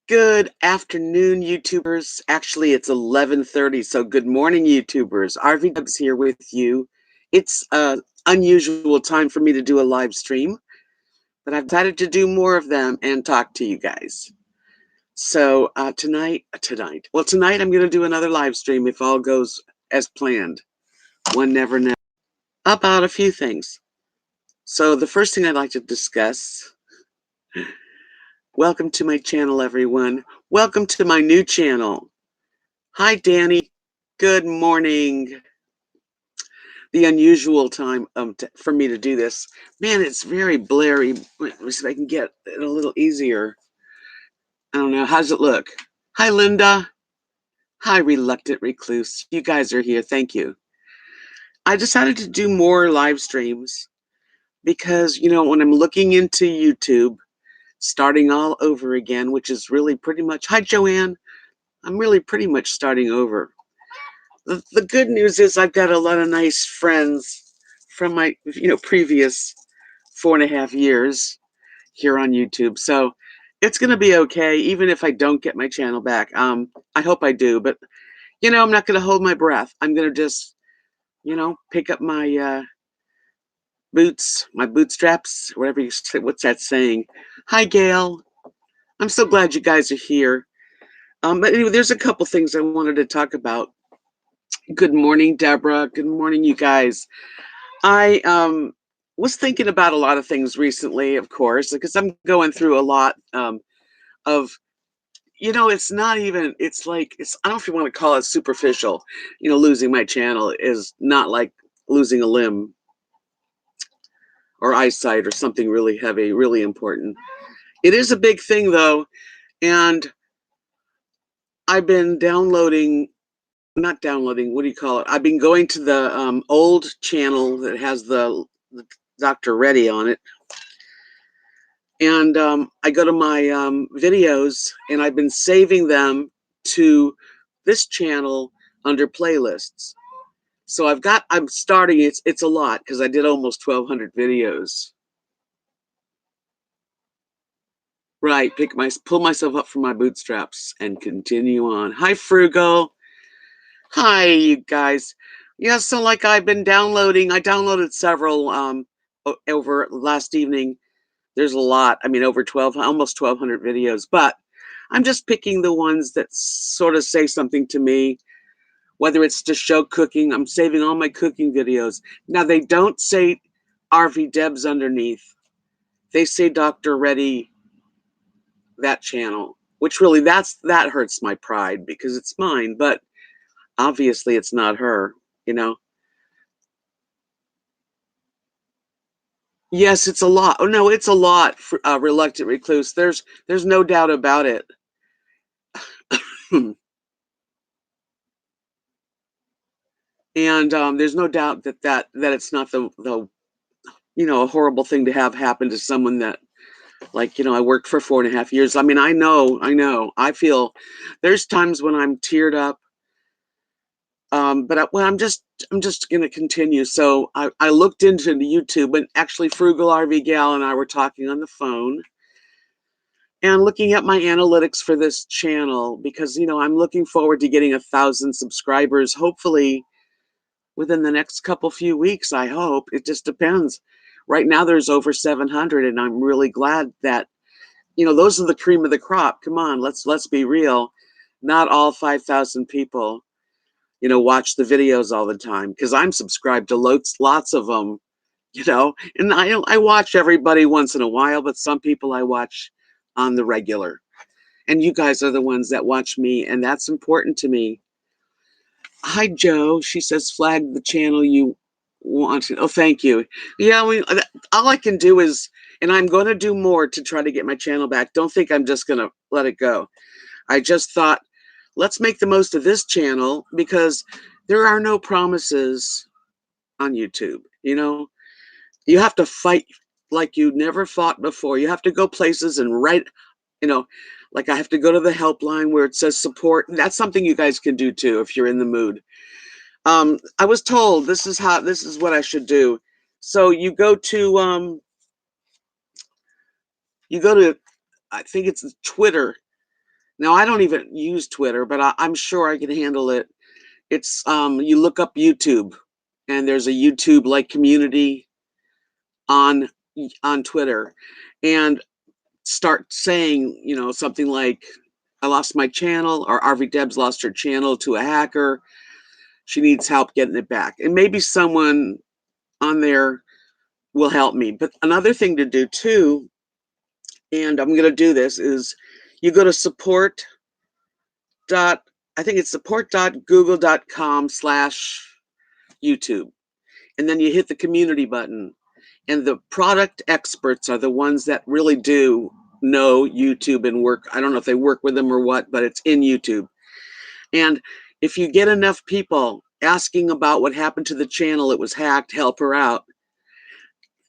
Good afternoon, YouTubers. Actually, it's 11:30, so good morning, YouTubers. RVDebs here with you. It's an unusual time for me to do a live stream, but I've decided to do more of them and talk to you guys. So tonight I'm going to do another live stream if all goes as planned. One never knows. About a few things. So the first thing I'd like to discuss. Welcome to my channel, everyone. Welcome to my new channel. Hi, Danny. Good morning. The unusual time for me to do this. Man, it's very blurry. Let me see if I can get it a little easier. I don't know. How's it look? Hi, Linda. Hi, Reluctant Recluse. You guys are here. Thank you. I decided to do more live streams because, when I'm looking into YouTube, starting all over again, which is really pretty much, hi, Joanne. I'm really pretty much starting over. The good news is I've got a lot of nice friends from my, previous 4.5 years here on YouTube. So it's going to be okay, even if I don't get my channel back. I hope I do, but, I'm not going to hold my breath. I'm going to just, pick up my my bootstraps, whatever you say. What's that saying? Hi, Gail. I'm so glad you guys are here. But anyway, there's a couple things I wanted to talk about. Good morning, Deborah. Good morning, you guys. I was thinking about a lot of things recently, of course, because I'm going through a lot of, it's not even, it's like, I don't know if you want to call it superficial. Losing my channel is not like losing a limb or eyesight or something really heavy, really important. It is a big thing, though, and I've been not downloading, what do you call it? I've been going to the old channel that has the Dr. Reddy on it. And I go to my videos and I've been saving them to this channel under playlists. So I'm starting, it's a lot because I did almost 1,200 videos. Right, pull myself up from my bootstraps and continue on. Hi, Frugal. Hi, you guys. Yeah, so like I've been downloading, I downloaded several over last evening. There's a lot. I mean, almost 1,200 videos, but I'm just picking the ones that sort of say something to me, whether it's to show cooking. I'm saving all my cooking videos. Now, they don't say RVDebs underneath. They say Dr. Reddy, that channel, which really, that hurts my pride because it's mine, but obviously it's not her, Yes, it's a lot. Oh no, it's a lot for Reluctant Recluse. There's no doubt about it. And there's no doubt that it's not the a horrible thing to have happen to someone that, like, I worked for 4.5 years. I mean, I know. I feel there's times when I'm teared up. But I'm just gonna continue. So I looked into YouTube, and actually Frugal RV Gal and I were talking on the phone and looking at my analytics for this channel because I'm looking forward to getting 1,000 subscribers, hopefully within the next few weeks. I hope. It just depends. Right now there's over 700, and I'm really glad that those are the cream of the crop. Come on, let's be real. Not all 5,000 people watch the videos all the time, because I'm subscribed to lots of them, and I watch everybody once in a while, but some people I watch on the regular. And you guys are the ones that watch me, and that's important to me. Hi, Joe. She says, flag the channel you want to. Oh, thank you. Yeah, all I can do is, and I'm going to do more to try to get my channel back. Don't think I'm just going to let it go. I just thought, let's make the most of this channel, because there are no promises on YouTube. You have to fight like you never fought before. You have to go places and write, like I have to go to the helpline where it says support. That's something you guys can do too if you're in the mood. I was told this is what I should do. So you go to I think it's Twitter, Now I don't even use Twitter, but I'm sure I can handle it. It's you look up YouTube, and there's a YouTube like community on on Twitter, and start saying, something like, I lost my channel, or RVDebs lost her channel to a hacker. She needs help getting it back. And maybe someone on there will help me. But another thing to do too, and I'm going to do this, is you go to support dot, I think it's support.google.com/YouTube. And then you hit the community button. And the product experts are the ones that really do know YouTube and work. I don't know if they work with them or what, but it's in YouTube. And if you get enough people asking about what happened to the channel, it was hacked, help her out,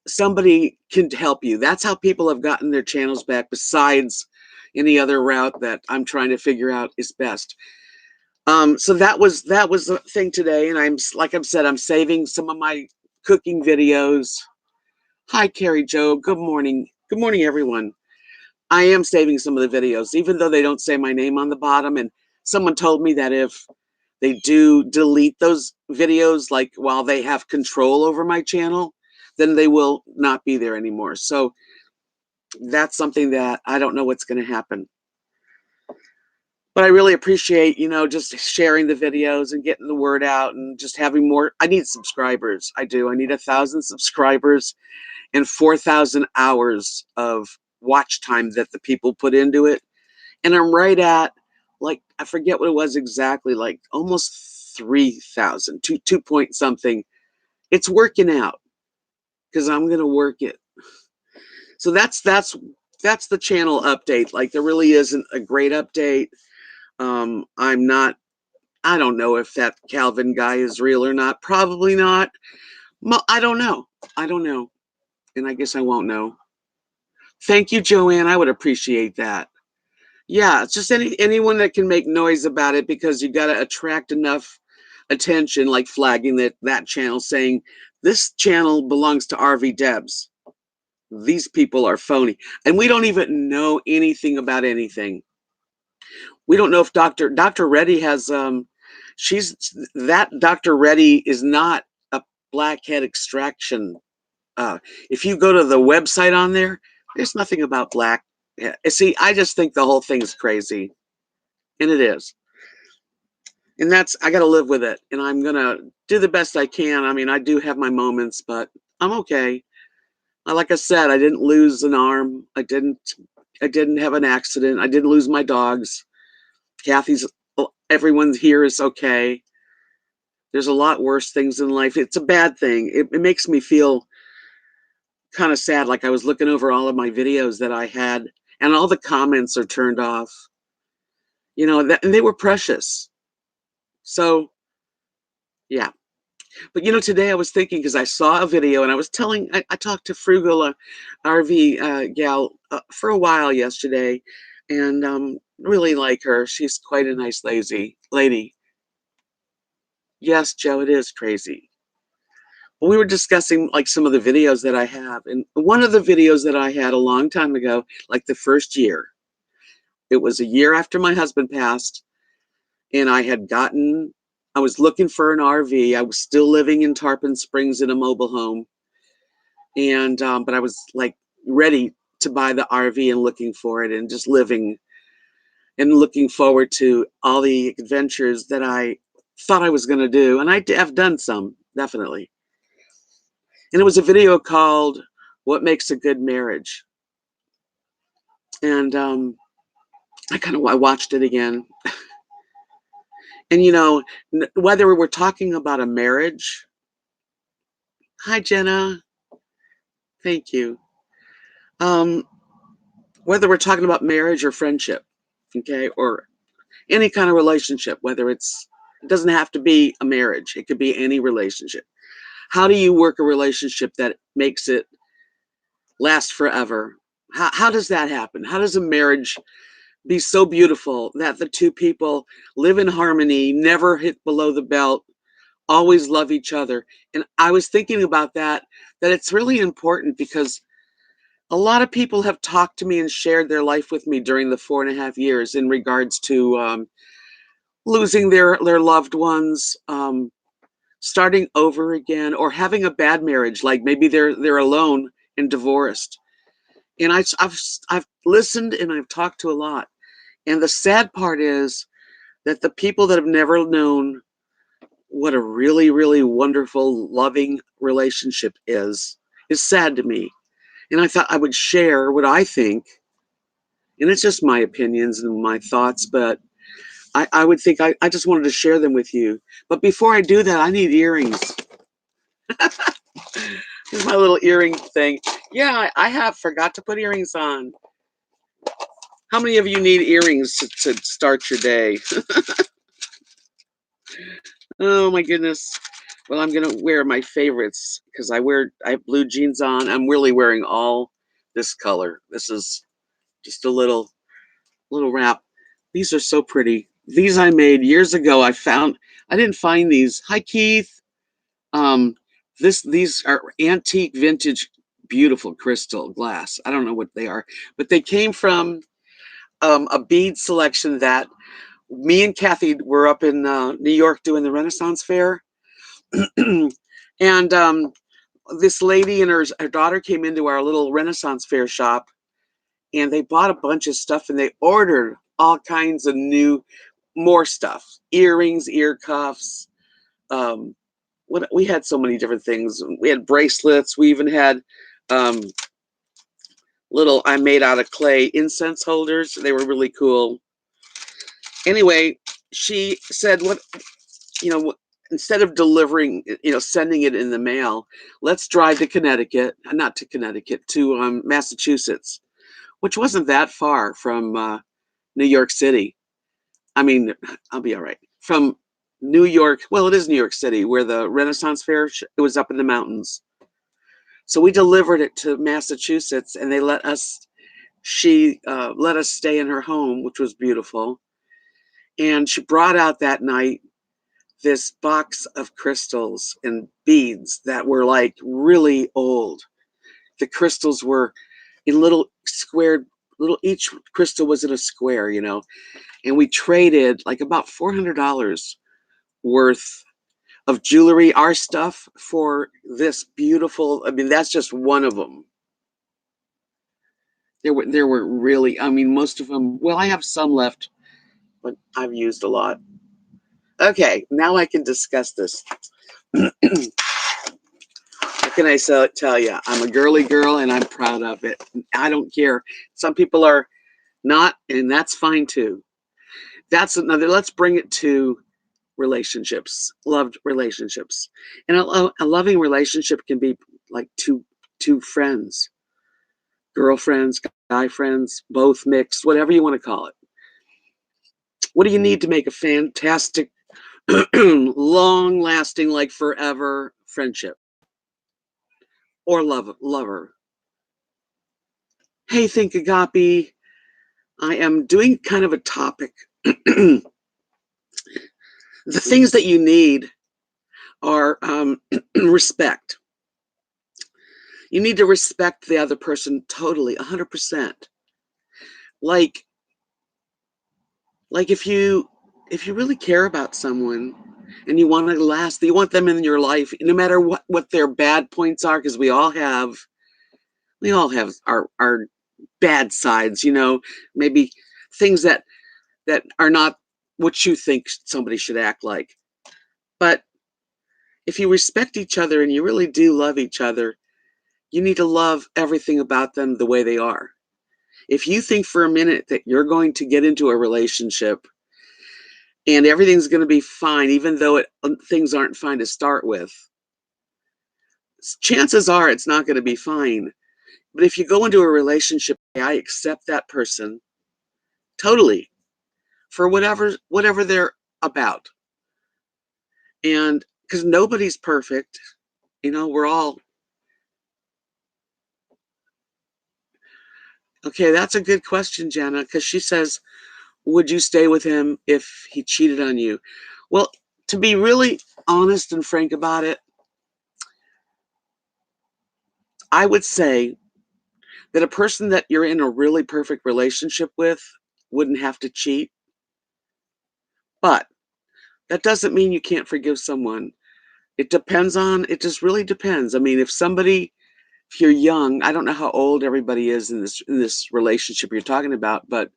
somebody can help you. That's how people have gotten their channels back, besides any other route that I'm trying to figure out is best. So that was the thing today. And like I've said, I'm saving some of my cooking videos. Hi, Carrie Joe. Good morning. Good morning, everyone. I am saving some of the videos, even though they don't say my name on the bottom. And someone told me that if they do delete those videos, like while they have control over my channel, then they will not be there anymore. So that's something that I don't know what's going to happen. But I really appreciate, just sharing the videos and getting the word out and just having more. I need subscribers. I do. I need 1,000 subscribers and 4,000 hours of watch time that the people put into it. And I'm right at, like, I forget what it was exactly, like almost 3,000, two point something. It's working out because I'm going to work it. So that's the channel update. Like, there really isn't a great update. I don't know if that Calvin guy is real or not. Probably not. I don't know. I don't know. And I guess I won't know. Thank you, Joanne. I would appreciate that. Yeah, it's just anyone that can make noise about it, because you got to attract enough attention, like flagging that channel, saying this channel belongs to RVDebs. These people are phony, and we don't even know anything about anything. We don't know if Dr. Reddy has she's that Dr. Reddy is not a blackhead extraction. If you go to the website on there, there's nothing about black. See, I just think the whole thing's crazy, and it is. And I got to live with it, and I'm gonna do the best I can. I mean, I do have my moments, but I'm okay. Like I said, I didn't lose an arm. I didn't have an accident. I didn't lose my dogs. Everyone here is okay. There's a lot worse things in life. It's a bad thing. It makes me feel kind of sad. Like, I was looking over all of my videos that I had, and all the comments are turned off. And they were precious. So, yeah. But today I was thinking, because I saw a video, and I talked to Frugal RV gal for a while yesterday, and really like her. She's quite a nice lady. Yes, Joe, it is crazy. We were discussing, like, some of the videos that I have, and one of the videos that I had a long time ago, like the first year, it was a year after my husband passed, and I was looking for an RV. I was still living in Tarpon Springs in a mobile home, and but I was like ready to buy the RV and looking for it and just living and looking forward to all the adventures that I thought I was going to do, and I have done some, definitely. And it was a video called "What Makes a Good Marriage," and I watched it again. And whether we're talking about a marriage, hi Jenna, thank you. Whether we're talking about marriage or friendship, okay, or any kind of relationship, it doesn't have to be a marriage, it could be any relationship. How do you work a relationship that makes it last forever? How does that happen? How does a marriage be so beautiful that the two people live in harmony, never hit below the belt, always love each other? And I was thinking about that it's really important, because A lot of people have talked to me and shared their life with me during the 4.5 years in regards to losing their loved ones, starting over again, or having a bad marriage, like maybe they're alone and divorced. And I've listened and I've talked to a lot. And the sad part is that the people that have never known what a really, really wonderful, loving relationship is sad to me. And I thought I would share what I think. And it's just my opinions and my thoughts, but I would think I just wanted to share them with you. But before I do that, I need earrings. Here's my little earring thing. Yeah, I have forgot to put earrings on. How many of you need earrings to start your day? Oh my goodness. Well, I'm gonna wear my favorites because I have blue jeans on. I'm really wearing all this color. This is just a little wrap. These are so pretty. These I made years ago. I didn't find these. Hi Keith. Um these are antique vintage beautiful crystal glass. I don't know what they are, but they came from a bead selection that me and Kathy were up in New York doing the Renaissance Fair. And this lady and her daughter came into our little Renaissance Fair shop, and they bought a bunch of stuff and they ordered all kinds of more stuff, earrings, ear cuffs. Um, we had so many different things. We had bracelets. We even had um, little I made out of clay incense holders. They were really cool. Anyway, she said, "What you know? Instead of delivering, sending it in the mail, let's drive to Connecticut. Not to Connecticut, to Massachusetts, which wasn't that far from New York City. I mean, I'll be all right. From New York, well, it is New York City, where the Renaissance Fair, it was up in the mountains. So we delivered it to Massachusetts, and she let us stay in her home, which was beautiful. And she brought out that night this box of crystals and beads that were like really old. The crystals were in little squared, each crystal was in a square, and we traded like about $400 worth of jewelry, our stuff, for this beautiful. I mean, that's just one of them. There were really, I mean, most of them. Well, I have some left, but I've used a lot. Okay, now I can discuss this. What can I tell you? I'm a girly girl and I'm proud of it. I don't care. Some people are not, and that's fine too. That's another. Let's bring it to relationships, loved relationships. And a loving relationship can be like two friends, girlfriends, guy friends, both mixed, whatever you want to call it. What do you need to make a fantastic, long lasting, like forever friendship or lover? Hey, Think Agape. I am doing kind of a topic. The things that you need are respect. You need to respect the other person totally, 100%. Like if you really care about someone and you want to last, you want them in your life, no matter what their bad points are, because we all have our bad sides, maybe things that are not what you think somebody should act like. But if you respect each other and you really do love each other, you need to love everything about them the way they are. If you think for a minute that you're going to get into a relationship and everything's going to be fine, even though things aren't fine to start with, chances are it's not going to be fine. But if you go into a relationship, I accept that person totally for whatever they're about. And because nobody's perfect, we're all okay. That's a good question, Jana, because she says, would you stay with him if he cheated on you? Well, to be really honest and frank about it, I would say that a person that you're in a really perfect relationship with wouldn't have to cheat, but that doesn't mean you can't forgive someone. It just really depends. I mean, if you're young, I don't know how old everybody is in this relationship you're talking about, but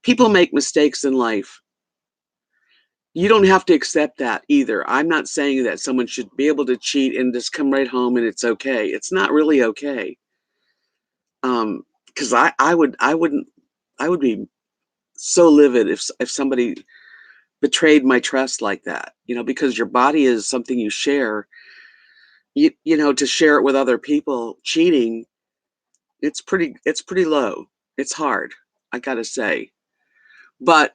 people make mistakes in life. You don't have to accept that either. I'm not saying that someone should be able to cheat and just come right home and it's okay. It's not really okay. Because I would be so livid if somebody betrayed my trust like that. Because your body is something you share. To share it with other people, cheating, it's pretty low. It's hard, I gotta say. But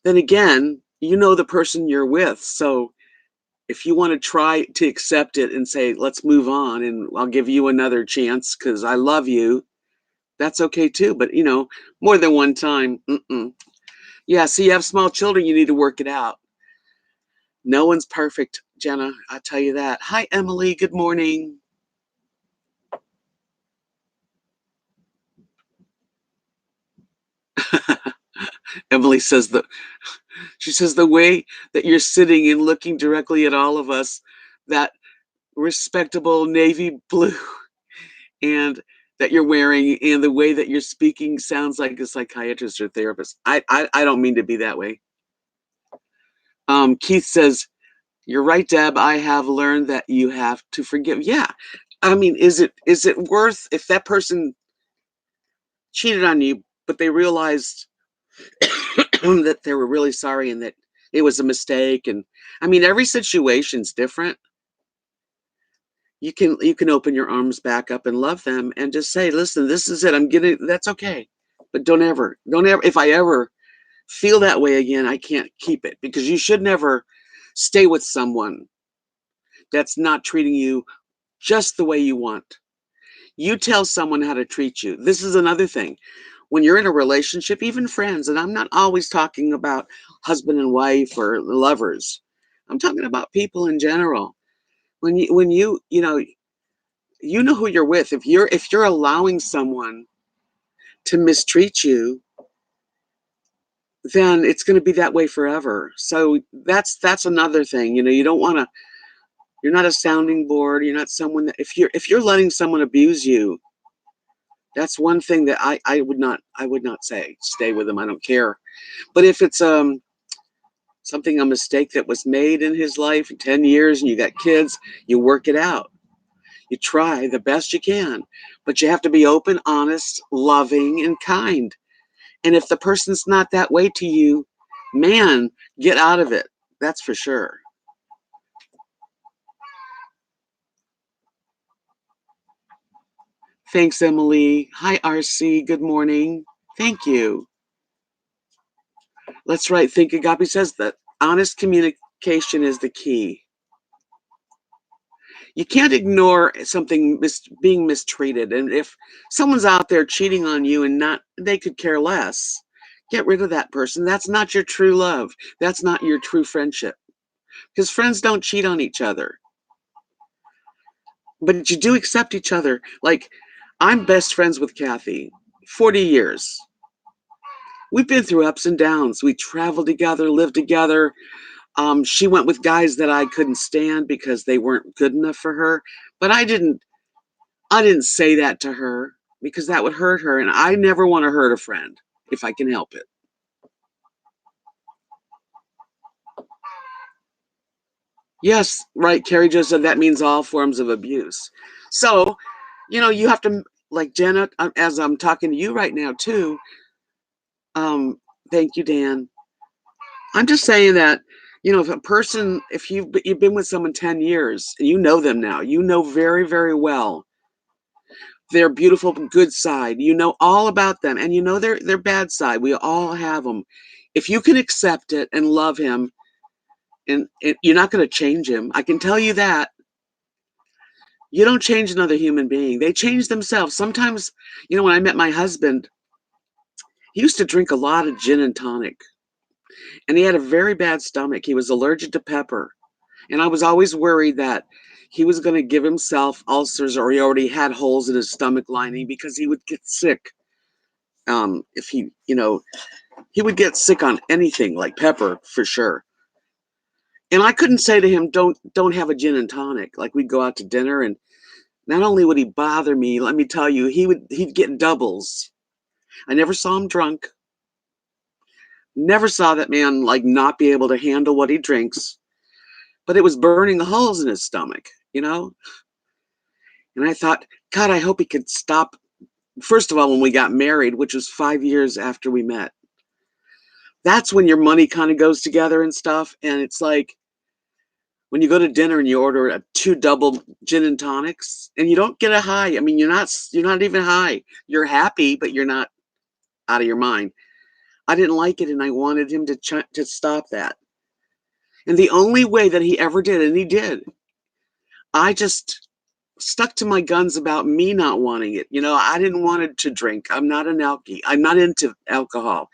then again, the person you're with, so if you want to try to accept it and say, let's move on and I'll give you another chance because I love you, that's okay too. But, more than one time, mm-mm. Yeah, so you have small children, you need to work it out. No one's perfect, Jenna, I'll tell you that. Hi, Emily, good morning. Emily says she says the way that you're sitting and looking directly at all of us, that respectable navy blue and that you're wearing and the way that you're speaking sounds like a psychiatrist or therapist. I don't mean to be that way. Keith says, you're right, Deb. I have learned that you have to forgive. Yeah. I mean, is it worth if that person cheated on you, but they realized that they were really sorry and that it was a mistake? And I mean, every situation's different. You can open your arms back up and love them and just say, listen, this is it. That's okay. But don't ever, if I ever feel that way again, I can't keep it, because you should never stay with someone that's not treating you just the way you want. You tell someone how to treat you. This is another thing. When you're in a relationship, even friends, and I'm not always talking about husband and wife or lovers. I'm talking about people in general. When you who you're with. If you're allowing someone to mistreat you, then it's going to be that way forever. So that's another thing. You don't want to. You're not a sounding board. You're not someone that if you're letting someone abuse you, that's one thing that I would not say stay with them. I don't care. But if it's a mistake that was made in his life in 10 years and you got kids, you work it out. You try the best you can, but you have to be open, honest, loving, and kind. And if the person's not that way to you, man, get out of it. That's for sure. Thanks, Emily. Hi, RC. Good morning. Thank you. Let's write. Think Agape says that honest communication is the key. You can't ignore something being mistreated. And if someone's out there cheating on you and they could care less, get rid of that person. That's not your true love. That's not your true friendship. Because friends don't cheat on each other. But you do accept each other. Like, I'm best friends with Kathy, 40 years. We've been through ups and downs. We traveled together, lived together. She went with guys that I couldn't stand because they weren't good enough for her. But I didn't say that to her because that would hurt her. And I never want to hurt a friend if I can help it. Yes, right. Carrie just said that means all forms of abuse. So, you have to, like Jenna, as I'm talking to you right now too. Thank you, Dan. I'm just saying that, if you've been with someone 10 years, and you know them now, you know very, very well their beautiful, good side. You know all about them, and you know their bad side. We all have them. If you can accept it and love him, and you're not going to change him, I can tell you that. You don't change another human being. They change themselves. Sometimes, when I met my husband, he used to drink a lot of gin and tonic, and he had a very bad stomach. He was allergic to pepper. And I was always worried that he was going to give himself ulcers, or he already had holes in his stomach lining because he would get sick. If he, he would get sick on anything like pepper for sure. And I couldn't say to him, don't have a gin and tonic. Like we'd go out to dinner, and not only would he bother me, let me tell you, he'd get doubles. I never saw him drunk. Never saw that man like not be able to handle what he drinks. But it was burning the holes in his stomach, And I thought, God, I hope he could stop. First of all, when we got married, which was 5 years after we met, that's when your money kind of goes together and stuff. And it's like when you go to dinner and you order 2 double gin and tonics, and you don't get a high. I mean, you're not even high. You're happy, but you're not out of your mind. I didn't like it, and I wanted him to stop that. And the only way that he ever did, and he did, I just stuck to my guns about me not wanting it. I didn't want it to drink. I'm not an alkie. I'm not into alcohol.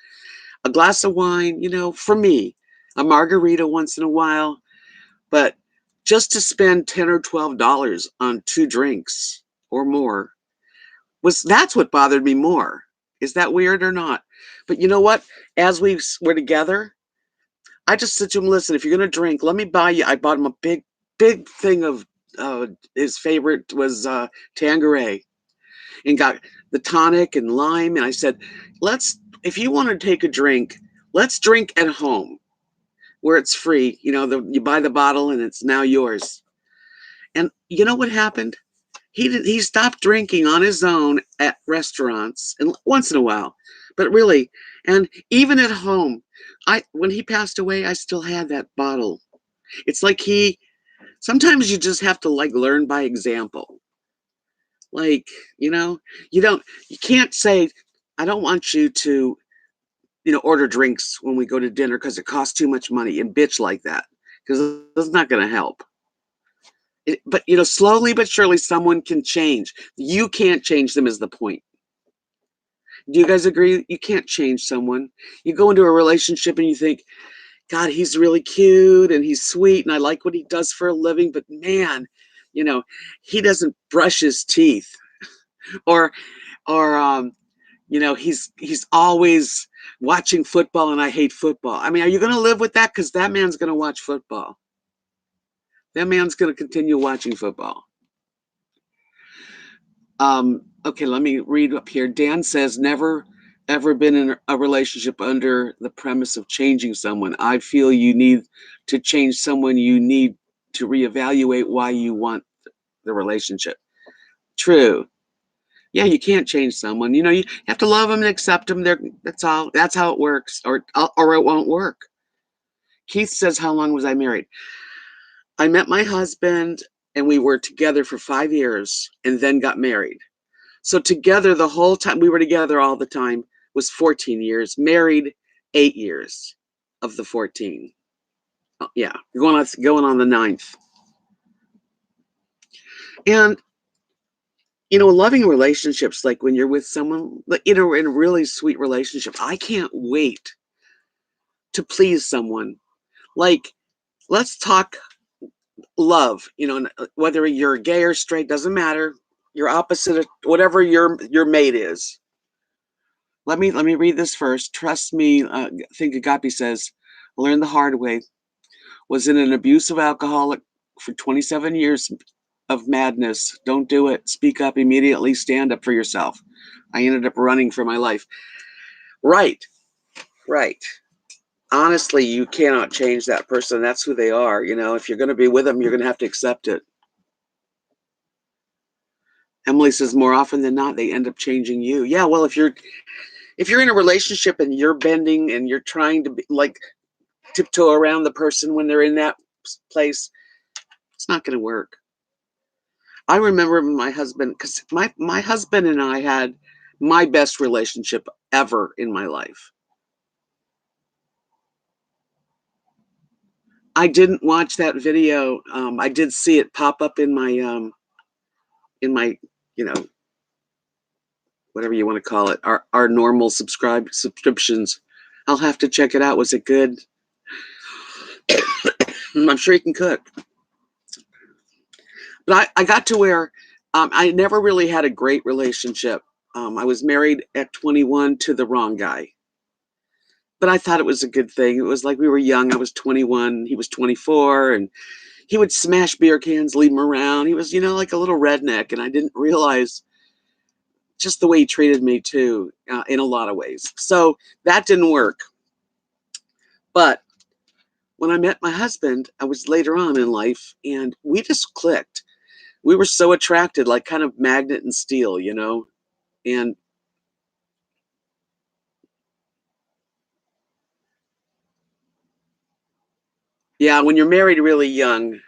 A glass of wine, for me, a margarita once in a while, but just to spend $10 or $12 on 2 drinks or more that's what bothered me more. Is that weird or not? But you know what? As we were together, I just said to him, listen, if you're going to drink, let me buy you. I bought him a big thing of his favorite was Tanqueray, and got the tonic and lime. And I said, if you want to take a drink, let's drink at home where it's free. You buy the bottle and it's now yours. And you know what happened? He stopped drinking on his own at restaurants and once in a while, but really, and even at home, when he passed away, I still had that bottle. It's like sometimes you just have to like learn by example. Like, you can't say, I don't want you to, order drinks when we go to dinner because it costs too much money, and bitch like that, because that's not going to help. But, slowly but surely someone can change. You can't change them is the point. Do you guys agree? You can't change someone. You go into a relationship and you think, God, he's really cute and he's sweet and I like what he does for a living, but man, he doesn't brush his teeth, or he's always watching football and I hate football. I mean, are you going to live with that? Because that man's going to watch football. That man's going to continue watching football. Okay, let me read up here. Dan says, never ever been in a relationship under the premise of changing someone. I feel you need to change someone. You need to reevaluate why you want the relationship. True. Yeah, you can't change someone. You have to love them and accept them. That's all. That's how it works, or it won't work. Keith says, how long was I married? I met my husband and we were together for 5 years and then got married. So together the whole time, we were together all the time, was 14 years, married 8 years of the 14. Oh, yeah, going on the 9th. And, loving relationships, like when you're with someone, in a really sweet relationship, I can't wait to please someone. Like, let's talk love, whether you're gay or straight, doesn't matter. You're opposite of whatever your mate is. Let me read this first. Trust me, I think Agape says, I learned the hard way. Was in an abusive alcoholic for 27 years of madness. Don't do it. Speak up immediately. Stand up for yourself. I ended up running for my life. Right. Honestly, you cannot change that person. That's who they are. If you're going to be with them, you're going to have to accept it. Emily says, more often than not, they end up changing you. Yeah, well, if you're in a relationship and you're bending and you're trying to be like tiptoe around the person when they're in that place, it's not going to work. I remember my husband, because my husband and I had my best relationship ever in my life. I didn't watch that video. I did see it pop up in my whatever you want to call it, our normal subscriptions. I'll have to check it out. Was it good? I'm sure he can cook. But I got to where I never really had a great relationship. I was married at 21 to the wrong guy, but I thought it was a good thing. It was like we were young. I was 21, he was 24, and he would smash beer cans, leave them around. He was, like a little redneck, and I didn't realize just the way he treated me too, in a lot of ways. So that didn't work. But when I met my husband, I was later on in life, and we just clicked. We were so attracted, like kind of magnet and steel. And yeah, when you're married really young,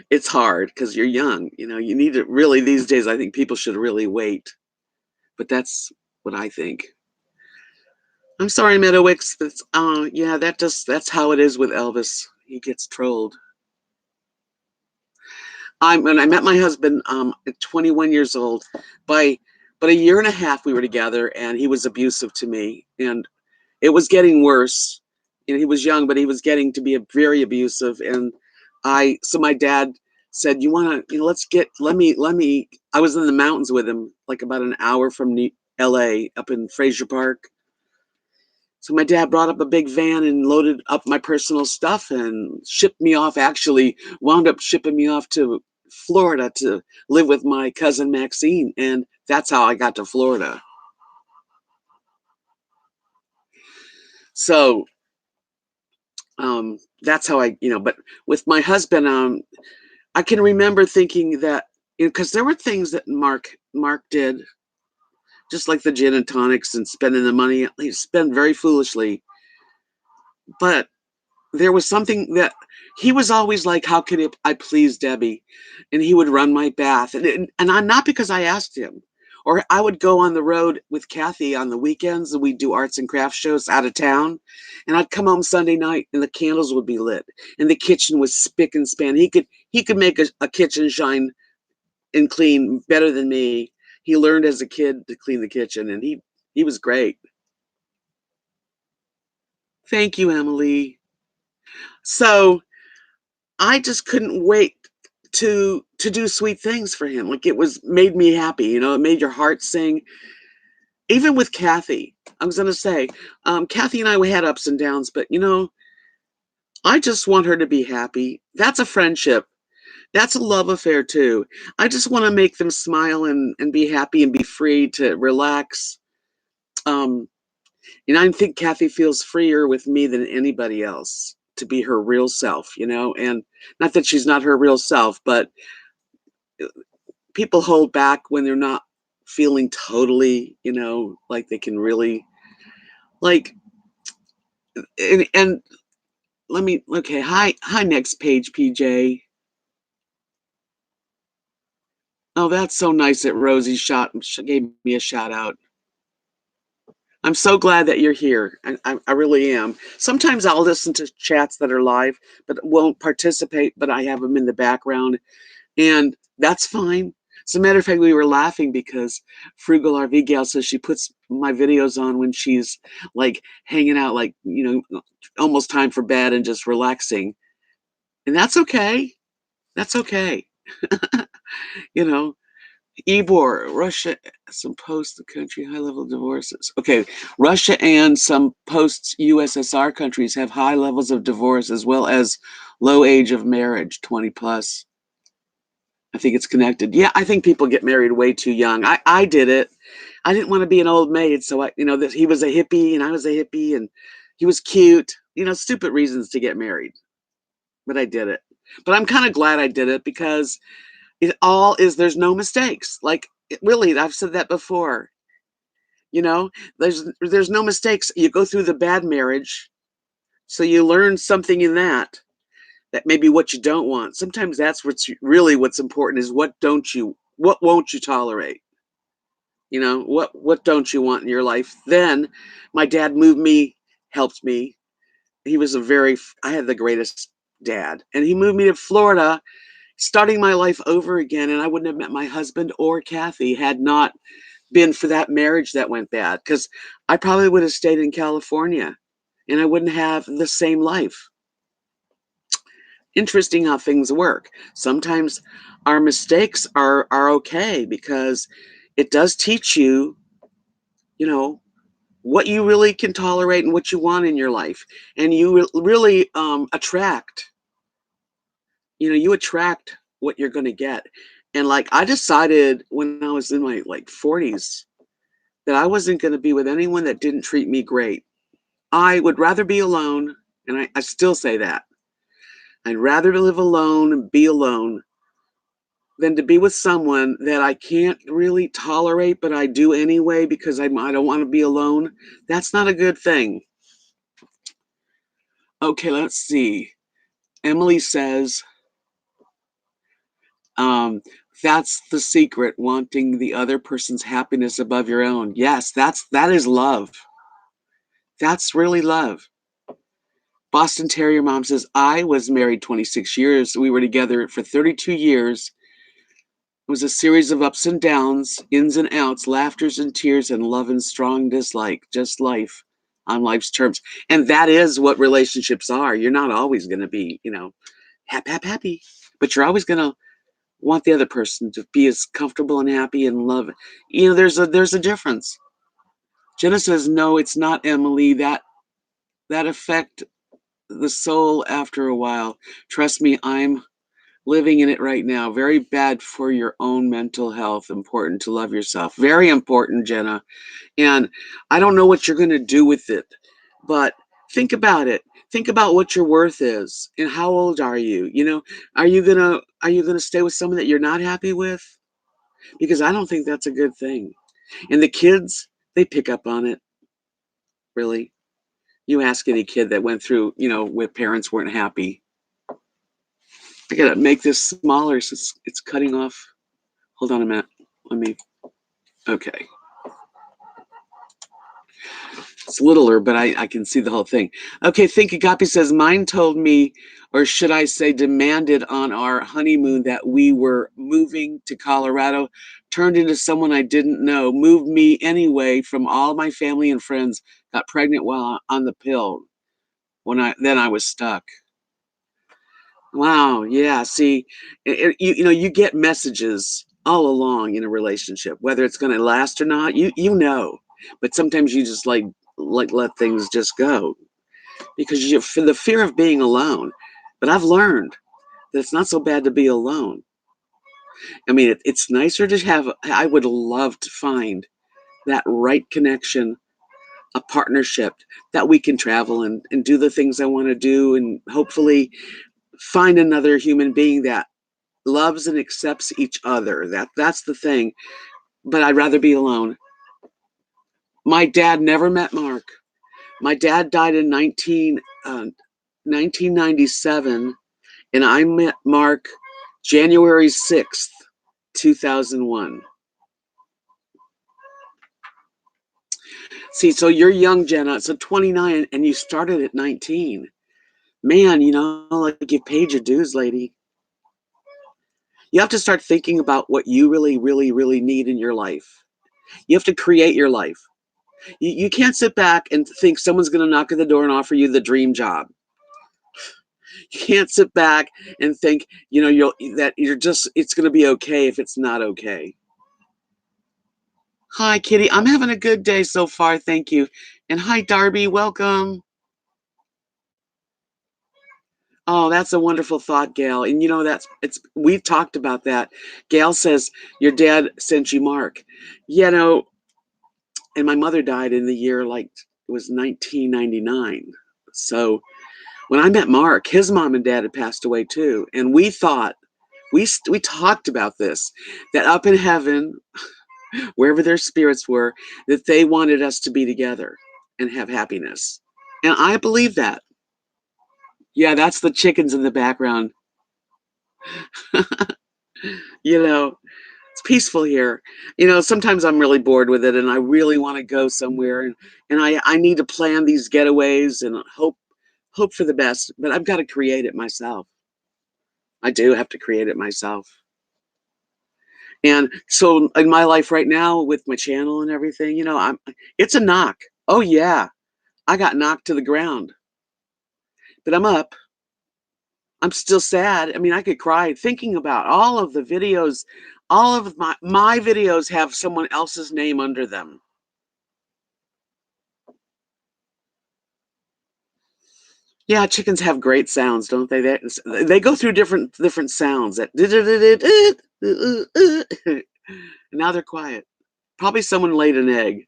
it's hard because you're young. You need to really, these days, I think people should really wait. But that's what I think. I'm sorry, Meadowicks. Yeah, that's how it is with Elvis. He gets trolled. When I met my husband, at 21 years old, by but a year and a half we were together, and he was abusive to me, and it was getting worse. He was young, but he was getting to be very abusive, and so my dad said, "You want to, let me." I was in the mountains with him, like about an hour from L.A., up in Fraser Park. So my dad brought up a big van and loaded up my personal stuff and shipped me off. Actually, wound up shipping me off to Florida to live with my cousin Maxine, and that's how I got to Florida. So that's how But with my husband, I can remember thinking that, because there were things that Mark did, just like the gin and tonics and spending the money. He spent very foolishly, but there was something that he was always like, "How could I please Debbie?" And he would run my bath, and I'm not because I asked him. Or I would go on the road with Kathy on the weekends, and we'd do arts and crafts shows out of town. And I'd come home Sunday night, and the candles would be lit, and the kitchen was spick and span. He could make a kitchen shine and clean better than me. He learned as a kid to clean the kitchen, and he was great. Thank you, Emily. So I just couldn't wait to do sweet things for him. Like, it was made me happy, it made your heart sing. Even with Kathy, I was gonna say, Kathy and I, we had ups and downs, but I just want her to be happy. That's a friendship. That's a love affair too. I just want to make them smile and be happy and be free to relax. Um, I think Kathy feels freer with me than anybody else to be her real self, and not that she's not her real self, but people hold back when they're not feeling totally, like they can really, like, and okay, hi, next page, PJ. Oh, that's so nice that Rosie gave me a shout out. I'm so glad that you're here. I really am. Sometimes I'll listen to chats that are live, but won't participate, but I have them in the background, and that's fine. As a matter of fact, we were laughing because Frugal RV Gal says she puts my videos on when she's like hanging out, like, almost time for bed and just relaxing. And that's okay. That's okay. you know, Ebor, Russia, some post the country high level divorces. Okay, Russia and some post USSR countries have high levels of divorce as well as low age of marriage, 20 plus. I think it's connected. Yeah, I think people get married way too young. I did it. I didn't want to be an old maid, so that he was a hippie and I was a hippie and he was cute. Stupid reasons to get married, but I did it. But I'm kind of glad I did it because there's no mistakes. Like, really, I've said that before. You know, there's no mistakes. You go through the bad marriage, so you learn something in that maybe what you don't want. Sometimes that's what's important is what won't you tolerate? What don't you want in your life? Then my dad helped me. I had the greatest dad, and he moved me to Florida, starting my life over again, and I wouldn't have met my husband or Kathy had not been for that marriage that went bad, because I probably would have stayed in California and I wouldn't have the same life. Interesting how things work. Sometimes our mistakes are okay because it does teach you, you know, what you really can tolerate and what you want in your life. And you really attract, you attract what you're going to get. And like I decided when I was in my like 40s that I wasn't going to be with anyone that didn't treat me great. I would rather be alone, and I still say that. I'd rather live alone and be alone than to be with someone that I can't really tolerate, but I do anyway because I don't want to be alone. That's not a good thing. Okay, let's see. Emily says, um, that's the secret, wanting the other person's happiness above your own. Yes, that is love. That's really love. Boston Terrier Mom says, I was married 26 years. We were together for 32 years. It was a series of ups and downs, ins and outs, laughters and tears, and love and strong dislike. Just life on life's terms. And that is what relationships are. You're not always going to be, happy, but you're always going to want the other person to be as comfortable and happy and love. There's a difference. Jenna says, no, it's not, Emily. That affect the soul after a while. Trust me, I'm living in it right now. Very bad for your own mental health. Important to love yourself. Very important, Jenna. And I don't know what you're going to do with it, but think about it. Think about what your worth is and how old are you? Are you going to stay with someone that you're not happy with? Because I don't think that's a good thing. And the kids, they pick up on it. Really. You ask any kid that went through, with parents weren't happy. I gotta make this smaller since it's cutting off. Hold on a minute. Okay. It's littler, but I can see the whole thing. Okay, Think Agape says, mine told me, or should I say demanded on our honeymoon that we were moving to Colorado, turned into someone I didn't know, moved me anyway from all my family and friends, got pregnant while on the pill. Then I was stuck. Wow, yeah. See, you get messages all along in a relationship, whether it's going to last or not. But sometimes you just like let things just go because you for the fear of being alone. But I've learned that it's not so bad to be alone. I mean, it's nicer to have. I would love to find that right connection, a partnership that we can travel and do the things I want to do, and hopefully find another human being that loves and accepts each other. That's the thing. But I'd rather be alone. My dad never met Mark. My dad died in 1997, and I met Mark January 6th, 2001. See, so you're young, Jenna. So 29, and you started at 19. Man, like you've paid your dues, lady. You have to start thinking about what you really, really, really need in your life. You have to create your life. You can't sit back and think someone's going to knock at the door and offer you the dream job. You can't sit back and think, it's going to be okay if it's not okay. Hi, Kitty. I'm having a good day so far. Thank you. And hi, Darby. Welcome. Oh, that's a wonderful thought, Gail. And we've talked about that. Gail says your dad sent you Mark. And my mother died in the year it was 1999. So when I met Mark, his mom and dad had passed away too, and we thought we talked about this, that up in heaven, wherever their spirits were, that they wanted us to be together and have happiness, and I believe that. Yeah, that's the chickens in the background. It's peaceful here. Sometimes I'm really bored with it, and I really want to go somewhere, and I need to plan these getaways and hope for the best, but I've got to create it myself. I do have to create it myself. And so in my life right now with my channel and everything, it's a knock. Oh yeah, I got knocked to the ground, but I'm up. I'm still sad. I mean, I could cry thinking about all of the videos. All of my videos have someone else's name under them. Yeah, chickens have great sounds, don't they? They go through different sounds that now they're quiet. Probably someone laid an egg.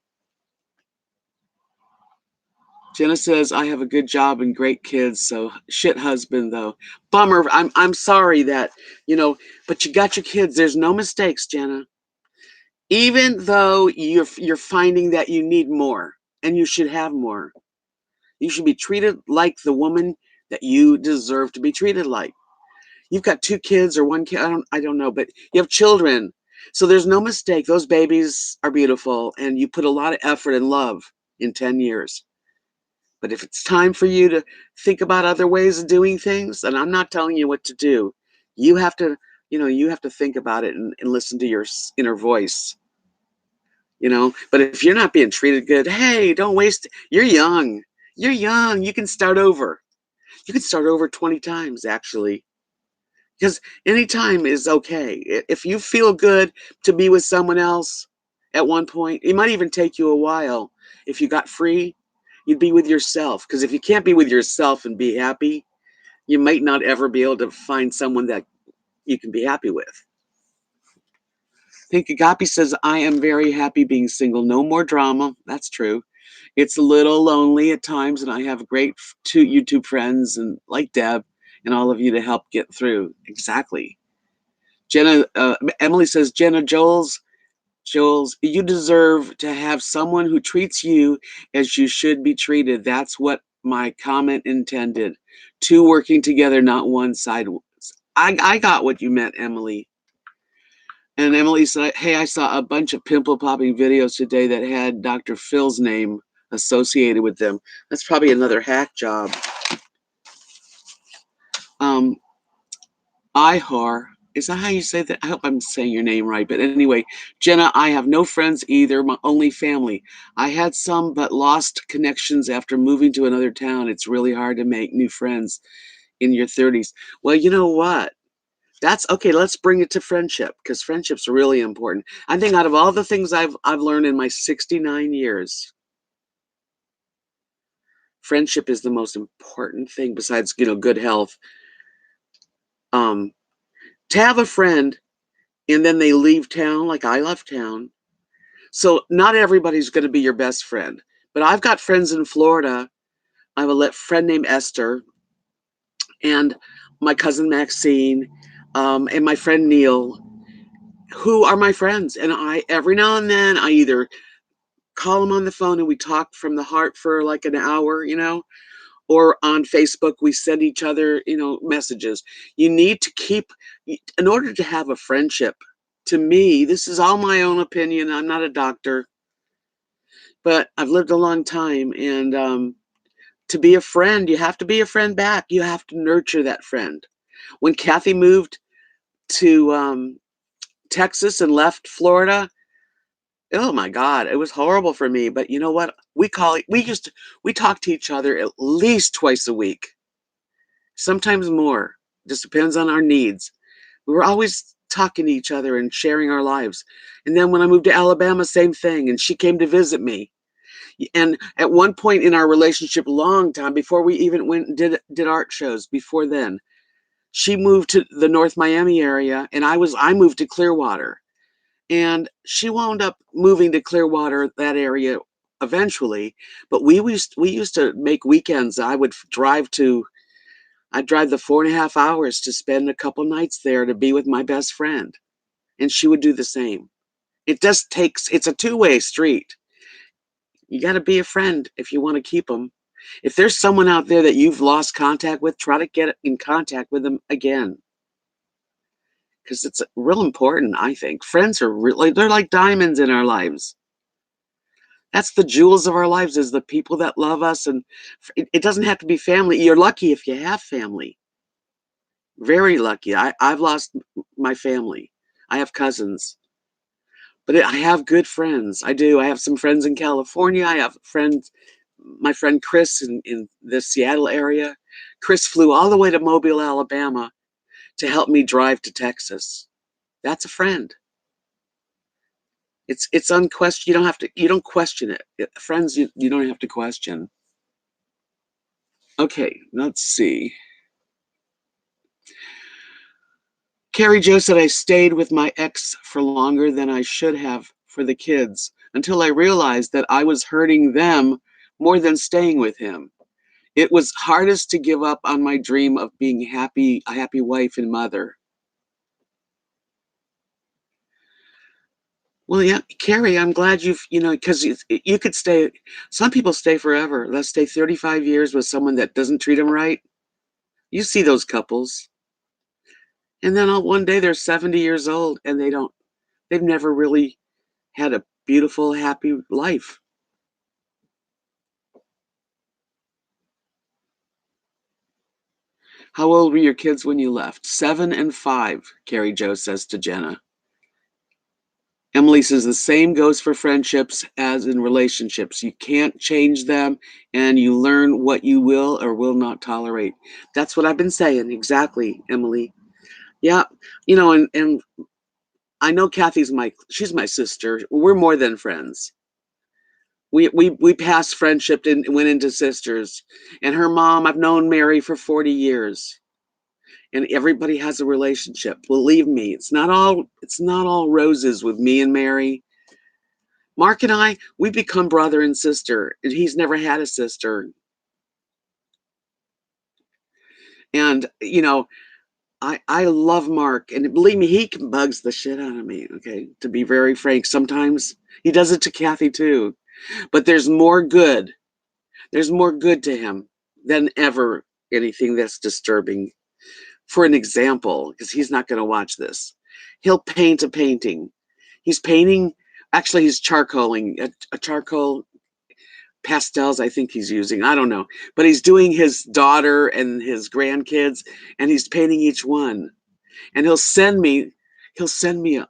Jenna says, I have a good job and great kids, so shit husband though. Bummer. I'm sorry that, but you got your kids. There's no mistakes, Jenna. Even though you're finding that you need more and you should have more. You should be treated like the woman that you deserve to be treated like. You've got 2 kids or 1 kid, I don't know, but you have children. So there's no mistake. Those babies are beautiful and you put a lot of effort and love in 10 years. But if it's time for you to think about other ways of doing things, and I'm not telling you what to do, you have to, you have to think about it and listen to your inner voice. But if you're not being treated good, hey, don't waste. You're young. You're young. You can start over. You can start over 20 times, actually, because any time is okay. If you feel good to be with someone else at one point, it might even take you a while. If you got free, you'd be with yourself. Because if you can't be with yourself and be happy, you might not ever be able to find someone that you can be happy with. Pink Agape says, I am very happy being single. No more drama. That's true. It's a little lonely at times, and I have great 2 YouTube friends and like Deb and all of you to help get through. Exactly. Emily says, Jenna, Jules, you deserve to have someone who treats you as you should be treated. That's what my comment intended. 2 working together, not one side. I got what you meant, Emily. And Emily said, hey, I saw a bunch of pimple popping videos today that had Dr. Phil's name associated with them. That's probably another hack job. Um, Ihar, is that how you say that? I hope I'm saying your name right. But anyway, Jenna, I have no friends either, my only family. I had some, but lost connections after moving to another town. It's really hard to make new friends in your 30s. Well, you know what? That's okay. Let's bring it to friendship because friendship's really important. I think out of all the things I've learned in my 69 years, friendship is the most important thing besides, good health. Um, to have a friend and then they leave town, like I left town. So not everybody's going to be your best friend, but I've got friends in Florida. I have a friend named Esther and my cousin Maxine, and my friend Neil, who are my friends. And every now and then, I either call them on the phone and we talk from the heart for like an hour, or on Facebook, we send each other, messages. You need to keep, in order to have a friendship, to me, this is all my own opinion. I'm not a doctor, but I've lived a long time. And to be a friend, you have to be a friend back. You have to nurture that friend. When Kathy moved to Texas and left Florida, oh my God, it was horrible for me. But you know what? We talk to each other at least twice a week, sometimes more. Just depends on our needs. We were always talking to each other and sharing our lives. And then when I moved to Alabama, same thing. And she came to visit me. And at one point in our relationship, long time before we even went and did art shows, before then, she moved to the North Miami area, and I moved to Clearwater. And she wound up moving to Clearwater, that area, eventually. But we used to make weekends. I'd drive the 4.5 hours to spend a couple nights there to be with my best friend. And she would do the same. It's a two-way street. You got to be a friend if you want to keep them. If there's someone out there that you've lost contact with, try to get in contact with them again. Because it's real important, I think. Friends are they're like diamonds in our lives. That's the jewels of our lives, is the people that love us. And it doesn't have to be family. You're lucky if you have family. Very lucky. I've lost my family. I have cousins. But I have good friends. I do. I have some friends in California. I have my friend Chris in the Seattle area. Chris flew all the way to Mobile, Alabama to help me drive to Texas. That's a friend. It's unquestioned. You don't question it. Friends, you don't have to question. Okay, let's see. Carrie Jo said, I stayed with my ex for longer than I should have for the kids until I realized that I was hurting them more than staying with him. It was hardest to give up on my dream of being a happy wife and mother. Well, yeah, Carrie, I'm glad because you could stay. Some people stay forever. Let's stay 35 years with someone that doesn't treat them right. You see those couples. And then one day they're 70 years old and they've never really had a beautiful, happy life. How old were your kids when you left? 7 and 5, Carrie Jo says to Jenna. Emily says the same goes for friendships as in relationships. You can't change them and you learn what you will or will not tolerate. That's what I've been saying. Exactly, Emily. Yeah, and I know she's my sister. We're more than friends. We passed friendship and went into sisters. And her mom, I've known Mary for 40 years. And everybody has a relationship. Believe me, it's not all roses with me and Mary. Mark and we become brother and sister, and he's never had a sister. And I love Mark, and believe me, he bugs the shit out of me. Okay, to be very frank, sometimes he does it to Kathy too. But there's more good. There's more good to him than ever anything that's disturbing. For an example, because he's not going to watch this, he'll paint a painting. He's painting, actually, he's charcoaling, a charcoal pastels, I think he's using. I don't know. But he's doing his daughter and his grandkids, and he's painting each one. And he'll send me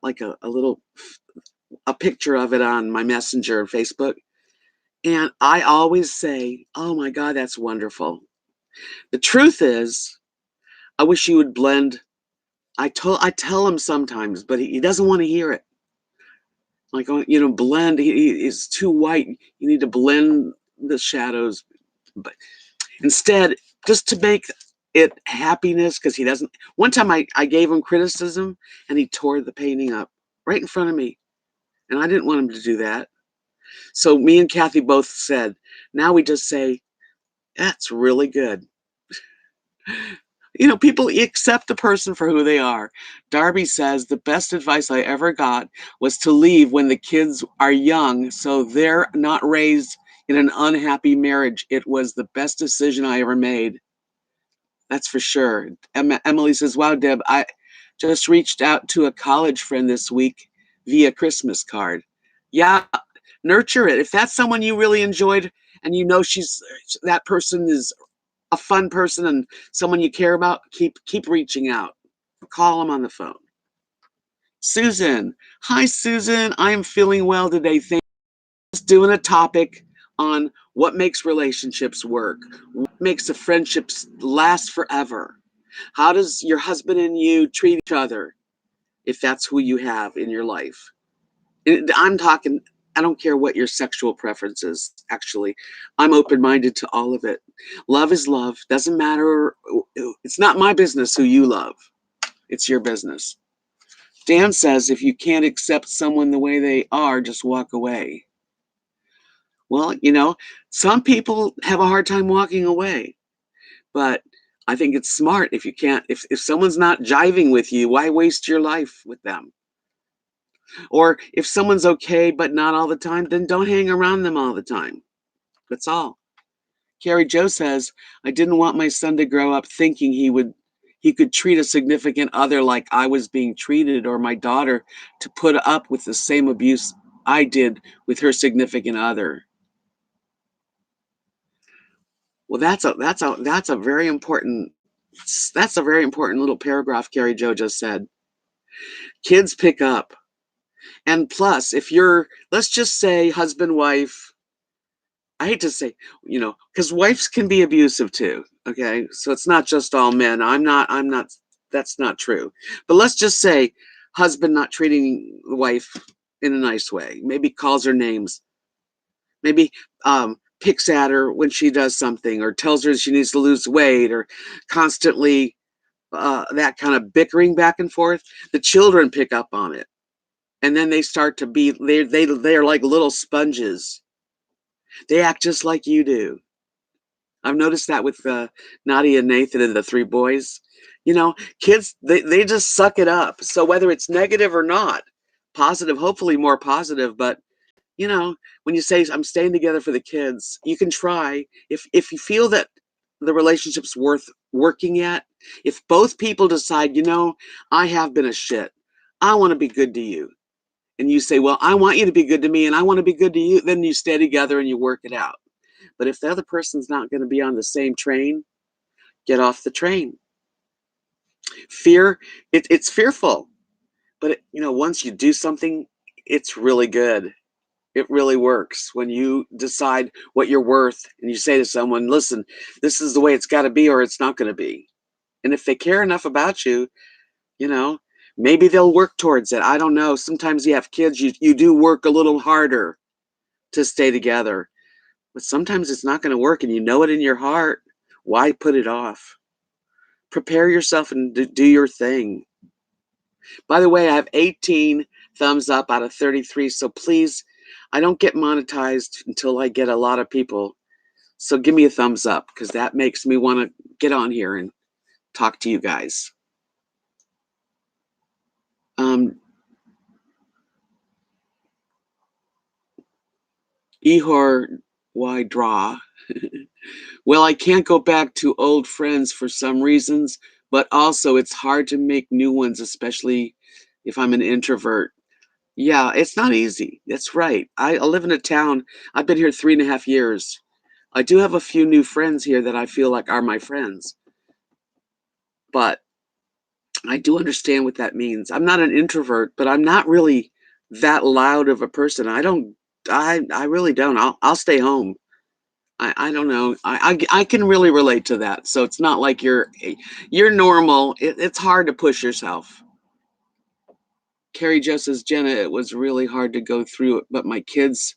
like a picture of it on my Messenger and Facebook. And I always say, oh my God, that's wonderful. The truth is, I wish you would blend. I tell him sometimes, but he doesn't want to hear it. Like, blend. He's too white. You need to blend the shadows. But instead, just to make it happiness, because he doesn't. One time I gave him criticism and he tore the painting up right in front of me. And I didn't want him to do that. So me and Kathy both said, now we just say, that's really good. People accept the person for who they are. Darby says the best advice I ever got was to leave when the kids are young so they're not raised in an unhappy marriage. It was the best decision I ever made. That's for sure. Emily says, wow, Deb, I just reached out to a college friend this week via Christmas card. Yeah, nurture it. If that's someone you really enjoyed and that person is a fun person and someone you care about, keep reaching out. Call them on the phone. Susan. Hi, Susan. I am feeling well today. Thanks. Just doing a topic on what makes relationships work. What makes a friendship last forever? How does your husband and you treat each other if that's who you have in your life? I'm talking, I don't care what your sexual preference is, actually. I'm open-minded to all of it. Love is love. Doesn't matter. It's not my business who you love. It's your business. Dan says if you can't accept someone the way they are, just walk away. Well, some people have a hard time walking away. But I think it's smart if someone's not jiving with you, why waste your life with them? Or if someone's okay, but not all the time, then don't hang around them all the time. That's all. Carrie Jo says, I didn't want my son to grow up thinking he could treat a significant other like I was being treated, or my daughter to put up with the same abuse I did with her significant other. Well, that's a very important little paragraph Carrie Jo just said. Kids pick up. And plus, if let's just say husband, wife, I hate to say, because wives can be abusive too. Okay, so it's not just all men. I'm not. That's not true. But let's just say, husband not treating the wife in a nice way. Maybe calls her names. Maybe picks at her when she does something, or tells her she needs to lose weight, or constantly that kind of bickering back and forth. The children pick up on it, and then they start to be they're like little sponges. They act just like you do. I've noticed that with Nadia and Nathan and the three boys. Kids, they just suck it up. So whether it's negative or not, positive, hopefully more positive, but when you say I'm staying together for the kids, you can try. If you feel that the relationship's worth working at, if both people decide, I have been a shit, I want to be good to you, and you say, well, I want you to be good to me, and I want to be good to you, then you stay together and you work it out. But if the other person's not going to be on the same train, get off the train. Fear, it's fearful, but once you do something, it's really good. It really works when you decide what you're worth and you say to someone, listen, this is the way it's got to be or it's not going to be. And if they care enough about you, you know, maybe they'll work towards it. I don't know. Sometimes you have kids, you do work a little harder to stay together, but sometimes it's not going to work and you know it in your heart. Why put it off? Prepare yourself and do your thing. By the way, I have 18 thumbs up out of 33. So please, I don't get monetized until I get a lot of people. So give me a thumbs up because that makes me want to get on here and talk to you guys. Ihor, why draw? Well, I can't go back to old friends for some reasons, but also it's hard to make new ones, especially if I'm an introvert. Yeah, it's not easy. That's right. I live in a town. I've been here 3.5 years. I do have a few new friends here that I feel like are my friends, but I do understand what that means. I'm not an introvert, but I'm not really that loud of a person. I really don't. I'll stay home. I don't know. I can really relate to that. So it's not like you're normal. It's hard to push yourself. Carrie Jo says, Jenna, it was really hard to go through it, but my kids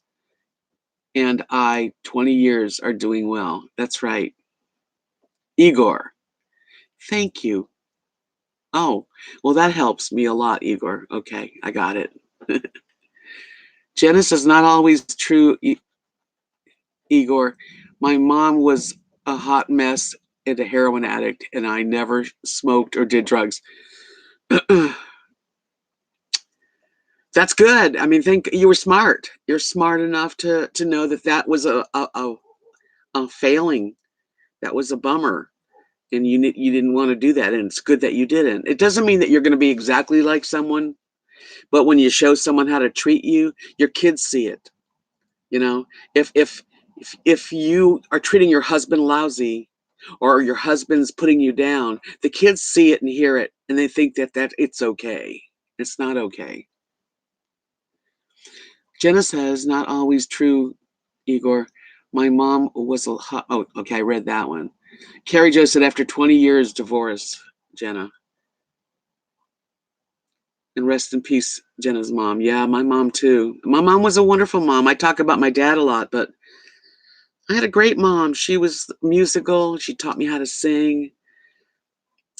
and I, 20 years, are doing well. That's right. Igor, thank you. Oh, well, that helps me a lot, Igor. Okay, I got it. Jenna says, not always true, Igor. My mom was a hot mess and a heroin addict, and I never smoked or did drugs. That's good. I mean, think you were smart. You're smart enough to know that was a failing. That was a bummer, and you didn't want to do that. And it's good that you didn't. It doesn't mean that you're going to be exactly like someone, but when you show someone how to treat you, your kids see it. If you are treating your husband lousy, or your husband's putting you down, the kids see it and hear it, and they think that it's okay. It's not okay. Jenna says, not always true, Igor. My mom was oh, okay, I read that one. Carrie Jo said, after 20 years divorce, Jenna. And rest in peace, Jenna's mom. Yeah, my mom too. My mom was a wonderful mom. I talk about my dad a lot, but I had a great mom. She was musical. She taught me how to sing.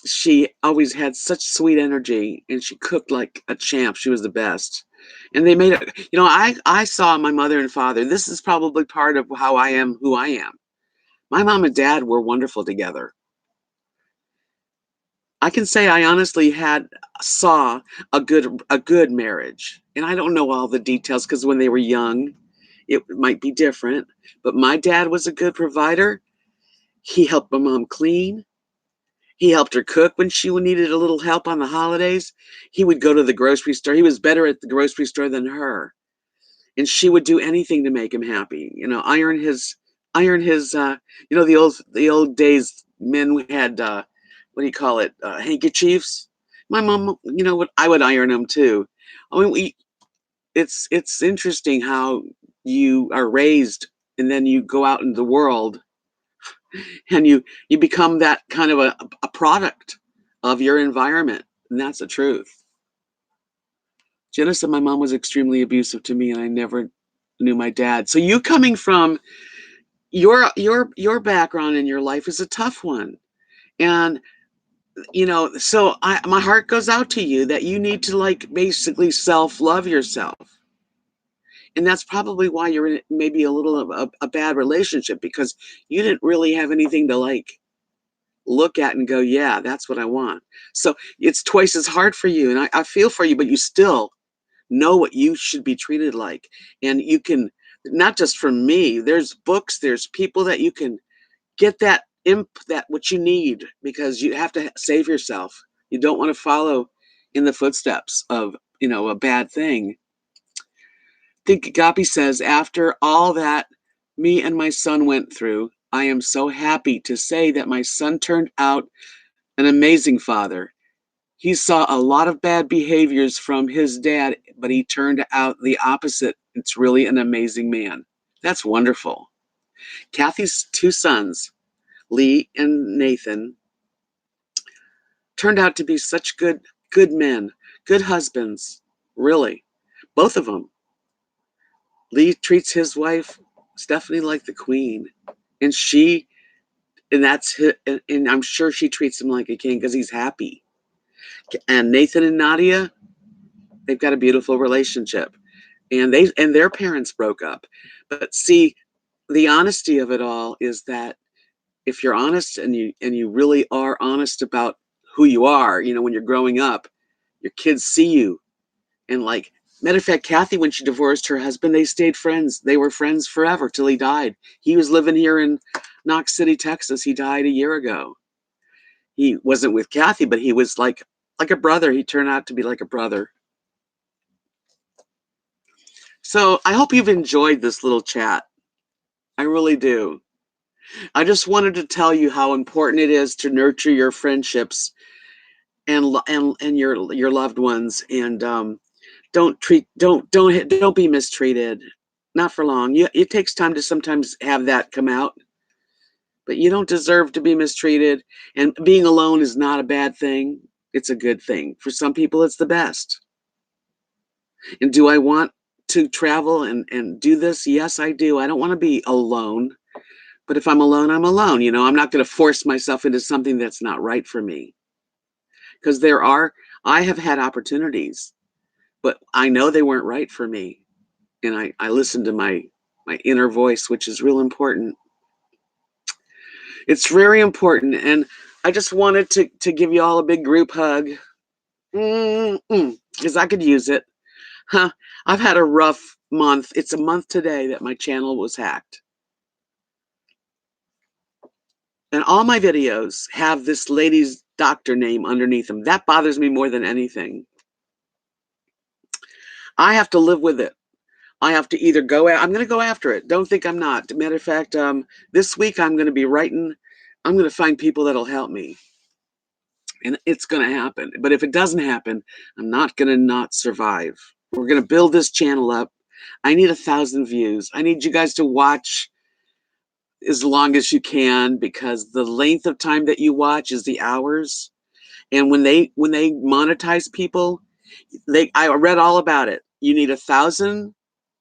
She always had such sweet energy, and she cooked like a champ. She was the best. And they made it, I saw my mother and father. This is probably part of how I am who I am. My mom and dad were wonderful together. I can say I honestly saw a good marriage. And I don't know all the details because when they were young, it might be different. But my dad was a good provider. He helped my mom clean. He helped her cook when she needed a little help on the holidays. He would go to the grocery store. He was better at the grocery store than her. And she would do anything to make him happy. Iron his the old days men had what do you call it? Handkerchiefs. My mom, I would iron them too. I mean, it's interesting how you are raised and then you go out in the world and you become that kind of a product of your environment, and that's the truth. Jenna said my mom was extremely abusive to me, and I never knew my dad. So you coming from your background in your life is a tough one, and so my heart goes out to you that you need to like basically self-love yourself. And that's probably why you're in maybe a little of a bad relationship, because you didn't really have anything to like look at and go, yeah, that's what I want. So it's twice as hard for you. And I feel for you, but you still know what you should be treated like. And you can, not just from me, there's books, there's people that you can get that that what you need, because you have to save yourself. You don't want to follow in the footsteps of, a bad thing. I think Gapi says, after all that me and my son went through, I am so happy to say that my son turned out an amazing father. He saw a lot of bad behaviors from his dad, but he turned out the opposite. It's really an amazing man. That's wonderful. Kathy's two sons, Lee and Nathan, turned out to be such good men, good husbands, really. Both of them. Lee treats his wife, Stephanie, like the queen. And and I'm sure she treats him like a king because he's happy. And Nathan and Nadia, they've got a beautiful relationship. And their parents broke up. But see, the honesty of it all is that if you're honest and you really are honest about who you are, when you're growing up, your kids see you. And like, matter of fact, Kathy, when she divorced her husband, they stayed friends. They were friends forever till he died. He was living here in Knox City, Texas. He died a year ago. He wasn't with Kathy, but he was like a brother. He turned out to be like a brother. So I hope you've enjoyed this little chat. I really do. I just wanted to tell you how important it is to nurture your friendships and your loved ones, and don't be mistreated. Not for long. It takes time to sometimes have that come out, but you don't deserve to be mistreated. And being alone is not a bad thing. It's a good thing. For some people, it's the best. And do I want to travel and do this? Yes, I do. I don't want to be alone. But if I'm alone, I'm alone. I'm not going to force myself into something that's not right for me. Because I have had opportunities, but I know they weren't right for me. And I listen to my inner voice, which is real important. It's very important. And I just wanted to give you all a big group hug, because I could use it. I've had a rough month. It's a month today that my channel was hacked. And all my videos have this lady's doctor name underneath them. That bothers me more than anything. I have to live with it. I have to either I'm going to go after it. Don't think I'm not. Matter of fact, this week I'm going to be writing. I'm going to find people that'll help me. And it's going to happen. But if it doesn't happen, I'm not going to not survive. We're going to build this channel up. I need 1,000 views. I need you guys to watch as long as you can, because the length of time that you watch is the hours. And when they monetize people, I read all about it. You need 1,000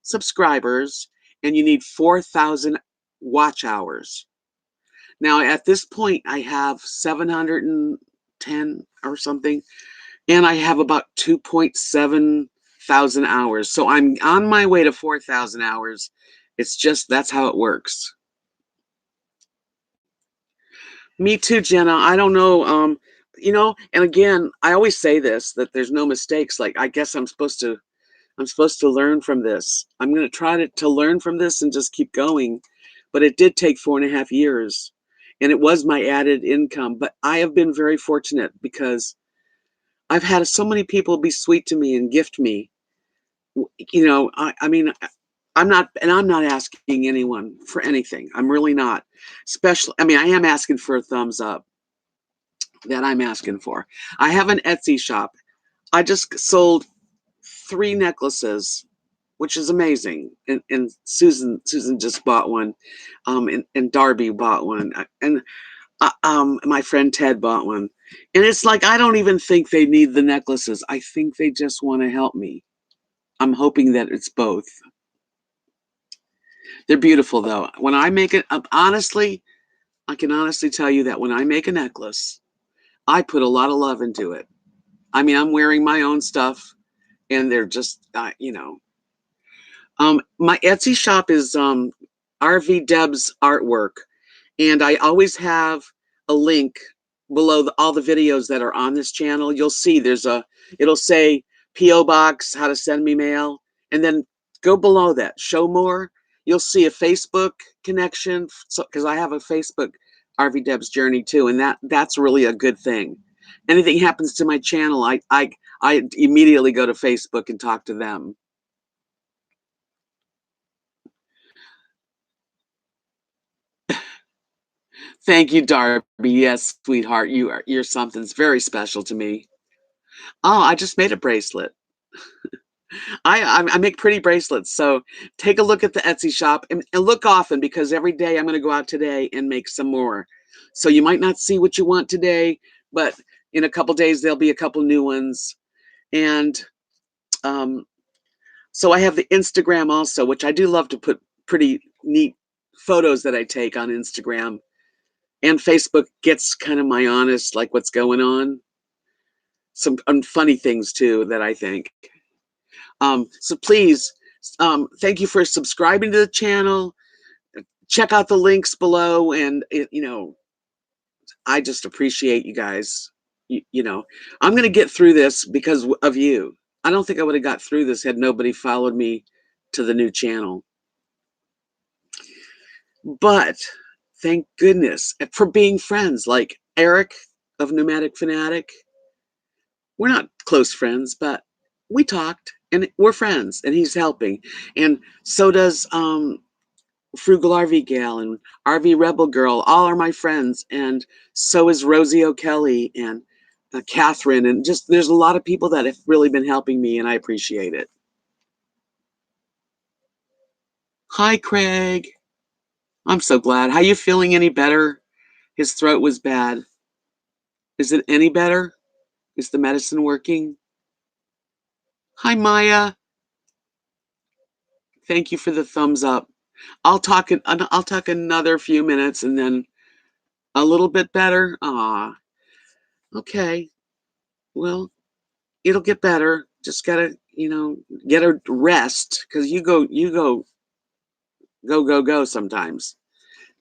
subscribers and you need 4,000 watch hours. Now at this point I have 710 or something, and I have about 2.7 thousand hours. So I'm on my way to 4,000 hours. It's just, that's how it works. Me too, Jenna. I don't know. And again, I always say this, that there's no mistakes. Like, I guess I'm supposed to learn from this. I'm going to try to learn from this and just keep going. But it did take 4.5 years, and it was my added income. But I have been very fortunate because I've had so many people be sweet to me and gift me. I mean, I'm not asking anyone for anything. I'm really not. Especially, I mean, I am asking for a thumbs up. That I'm asking for. I have an Etsy shop. I just sold 3 necklaces which is amazing. And Susan just bought one, and Darby bought one, and my friend Ted bought one. And it's like, I don't even think they need the necklaces. I think they just want to help me. I'm hoping that it's both. They're beautiful though. When I make it, honestly, I can honestly tell you that when I make a necklace, I put a lot of love into it. I mean, I'm wearing my own stuff, and they're just, my Etsy shop is RVDebs artwork, and I always have a link below all the videos that are on this channel. You'll see it'll say P.O. Box, how to send me mail, and then go below that, show more. You'll see a Facebook connection, so because I have a Facebook RVDebs journey too, and that's really a good thing. Anything happens to my channel, I immediately go to Facebook and talk to them. Thank you, Darby. Yes, sweetheart, you're something's very special to me. Oh, I just made a bracelet. I make pretty bracelets, so take a look at the Etsy shop, and look often, because every day I'm going to go out today and make some more. So you might not see what you want today, but in a couple days there'll be a couple new ones. And so I have the Instagram also, which I do love to put pretty neat photos that I take on Instagram. And Facebook gets kind of my honest, like what's going on. Some funny things too that I think. So please, thank you for subscribing to the channel. Check out the links below, and I just appreciate you guys. I'm going to get through this because of you. I don't think I would have got through this had nobody followed me to the new channel. But thank goodness for being friends, like Eric of Pneumatic Fanatic. We're not close friends, but we talked, and we're friends, and he's helping. And so does Frugal RV Gal and RV Rebel Girl. All are my friends. And so is Rosie O'Kelly and Catherine. And just, there's a lot of people that have really been helping me, and I appreciate it. Hi, Craig. I'm so glad. How you feeling? Any better? His throat was bad. Is it any better? Is the medicine working? Hi, Maya. Thank you for the thumbs up. I'll talk another few minutes, and then a little bit better. Ah, okay. Well, it'll get better. Just gotta, get a rest, because you go sometimes.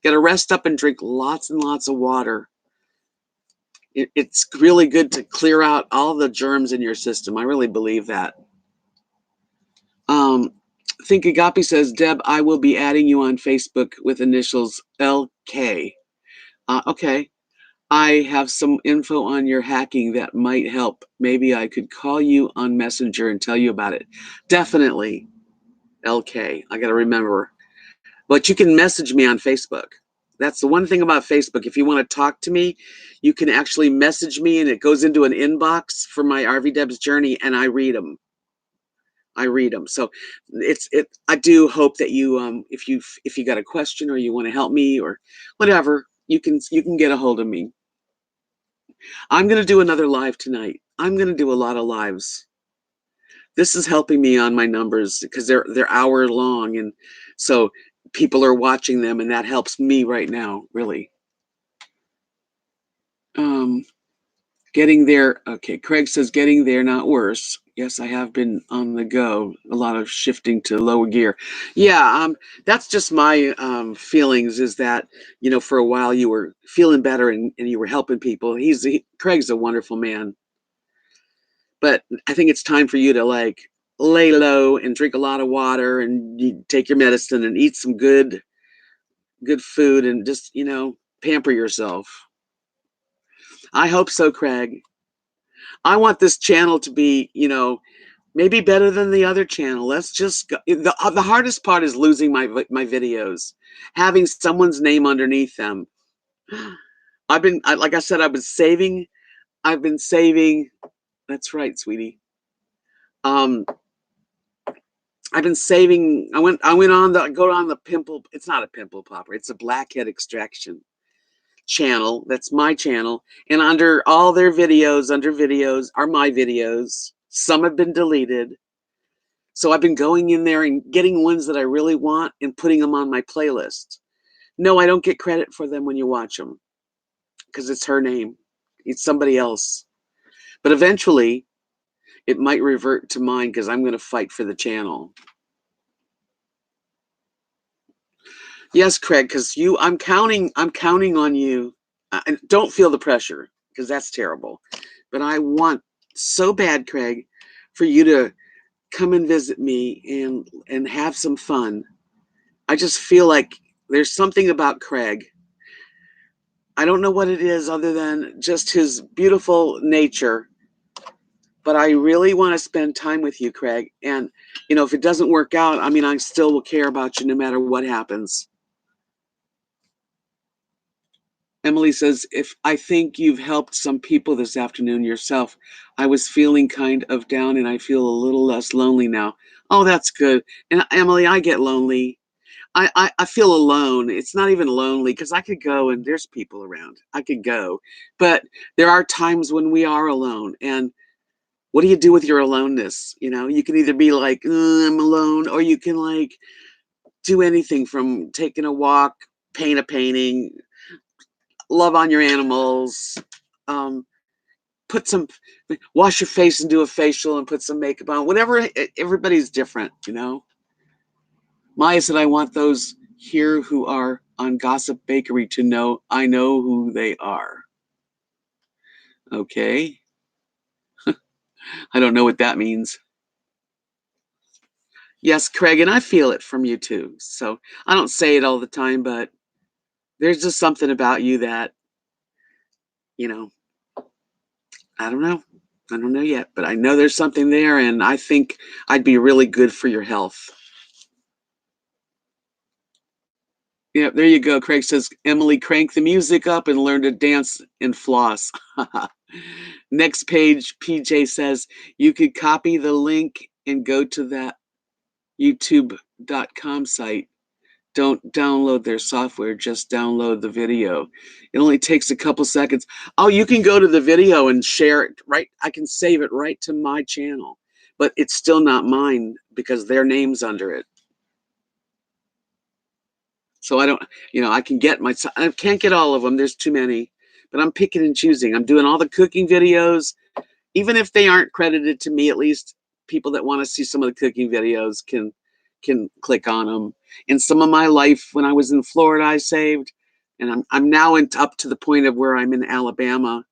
Gotta rest up and drink lots and lots of water. It's really good to clear out all the germs in your system. I really believe that. Think Agape says, Deb, I will be adding you on Facebook with initials LK. Okay. I have some info on your hacking that might help. Maybe I could call you on Messenger and tell you about it. Definitely, LK. I got to remember. But you can message me on Facebook. That's the one thing about Facebook. If you want to talk to me, you can actually message me, and it goes into an inbox for my RVDebs journey, and I read them. So I do hope that you, if you got a question or you want to help me or whatever, you can get a hold of me. I'm going to do another live tonight. I'm going to do a lot of lives. This is helping me on my numbers, because they're hour long, and so people are watching them, and that helps me right now, really. Getting there. Okay, Craig says getting there, not worse. Yes, I have been on the go. A lot of shifting to lower gear. Yeah, that's just my feelings. Is that for a while you were feeling better, and you were helping people. Craig's a wonderful man, but I think it's time for you to lay low and drink a lot of water, and you take your medicine and eat some good food, and just pamper yourself. I hope so, Craig. I want this channel to be, maybe better than the other channel. Let's just go. The hardest part is losing my videos, having someone's name underneath them. Like I said, I've been saving. That's right, sweetie. I've been saving. I went on the pimple. It's not a pimple popper. It's a blackhead extraction channel. That's my channel. And under all their videos, under videos are my videos. Some have been deleted. So I've been going in there and getting ones that I really want and putting them on my playlist. No, I don't get credit for them when you watch them because it's her name. It's somebody else. But eventually it might revert to mine because I'm going to fight for the channel. Yes, Craig, because I'm counting on you. And don't feel the pressure because that's terrible. But I want so bad, Craig, for you to come and visit me and have some fun. I just feel like there's something about Craig. I don't know what it is other than just his beautiful nature. But I really want to spend time with you, Craig. And, if it doesn't work out, I mean, I still will care about you no matter what happens. Emily says, if I think you've helped some people this afternoon yourself, I was feeling kind of down and I feel a little less lonely now. Oh, that's good. And Emily, I get lonely. I feel alone. It's not even lonely because I could go and there's people around. I could go. But there are times when we are alone. And what do you do with your aloneness? You can either be like, I'm alone, or you can like do anything from taking a walk, paint a painting, love on your animals, um, wash your face and do a facial and put some makeup on, whatever. Everybody's different. Maya said, I want those here who are on Gossip Bakery to know I know who they are. Okay. I don't know what that means. Yes, Craig, and I feel it from you too. So I don't say it all the time, but there's just something about you that, you know, I don't know. I don't know yet, but I know there's something there, and I think I'd be really good for your health. Yeah, there you go. Craig says, Emily, crank the music up and learn to dance and floss. Next page, PJ says, you could copy the link and go to that youtube.com site. Don't download their software, just download the video. It only takes a couple seconds. Oh, you can go to the video and share it, right? I can save it right to my channel, but it's still not mine because their name's under it. So I don't, I can get I can't get all of them. There's too many, but I'm picking and choosing. I'm doing all the cooking videos, even if they aren't credited to me, at least people that want to see some of the cooking videos can click on them. And some of my life when I was in Florida, I saved, and I'm now up to the point of where I'm in Alabama.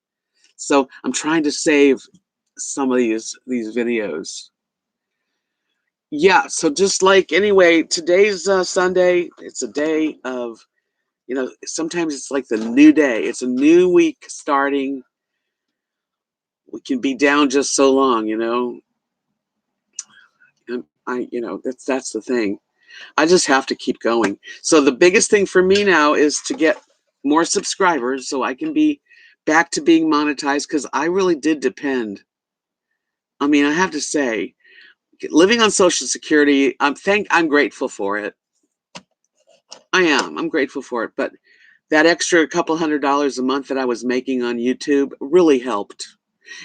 So I'm trying to save some of these videos. Yeah. So just like anyway, today's Sunday. It's a day of, sometimes it's like the new day. It's a new week starting. We can be down just so long, And that's the thing. I just have to keep going. So the biggest thing for me now is to get more subscribers so I can be back to being monetized because I really did depend. I mean, I have to say, living on Social Security, I'm grateful for it. I am. I'm grateful for it. But that extra couple $100 a month that I was making on YouTube really helped.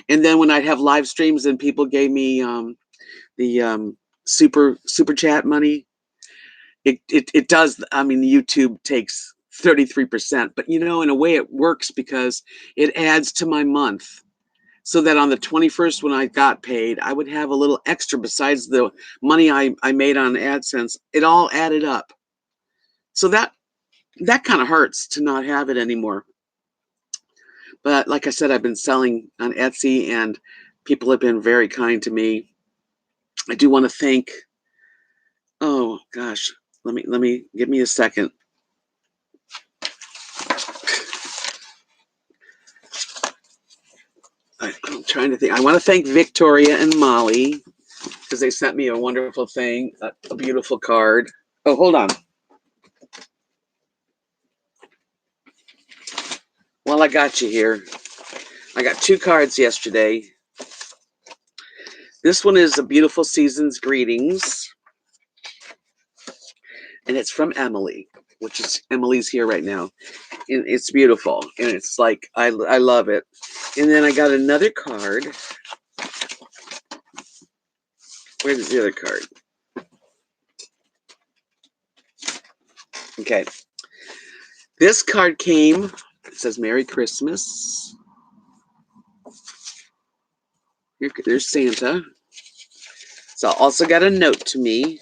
And then when I'd have live streams and people gave me the super chat money, it does. I mean, YouTube takes 33%, but in a way it works because it adds to my month. So that on the 21st, when I got paid, I would have a little extra besides the money I made on AdSense. It all added up. So that kind of hurts to not have it anymore. But like I said, I've been selling on Etsy and people have been very kind to me. I do want to thank, oh gosh, let me give me a second. I'm trying to think. I want to thank Victoria and Molly because they sent me a wonderful thing, a beautiful card. Oh, hold on. Well, I got you here. I got 2 cards yesterday. This one is a beautiful season's greetings. and it's from Emily, which is Emily's here right now. And it's beautiful, and it's like I love it. And then I got another card. Where's the other card? Okay. This card came, it says Merry Christmas. There's Santa. So I also got a note to me.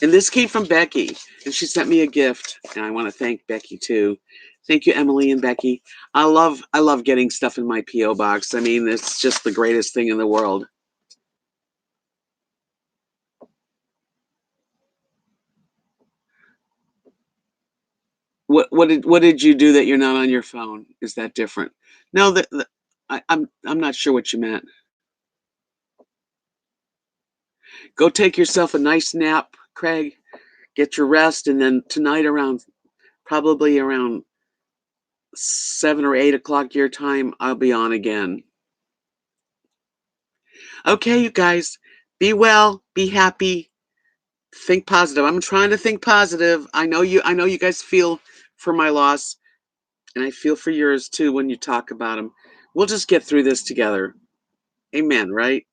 And this came from Becky. And she sent me a gift. And I want to thank Becky too. Thank you, Emily and Becky. I love getting stuff in my P.O. box. I mean, it's just the greatest thing in the world. What did you do that you're not on your phone? Is that different? No, I'm not sure what you meant. Go take yourself a nice nap, Craig. Get your rest, and then tonight probably around 7 or 8 o'clock your time, I'll be on again. Okay, you guys, be well, be happy, think positive. I'm trying to think positive. I know you guys feel for my loss, and I feel for yours too when you talk about them. We'll just get through this together. Amen, right?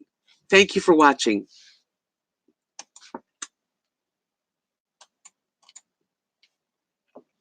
Thank you for watching.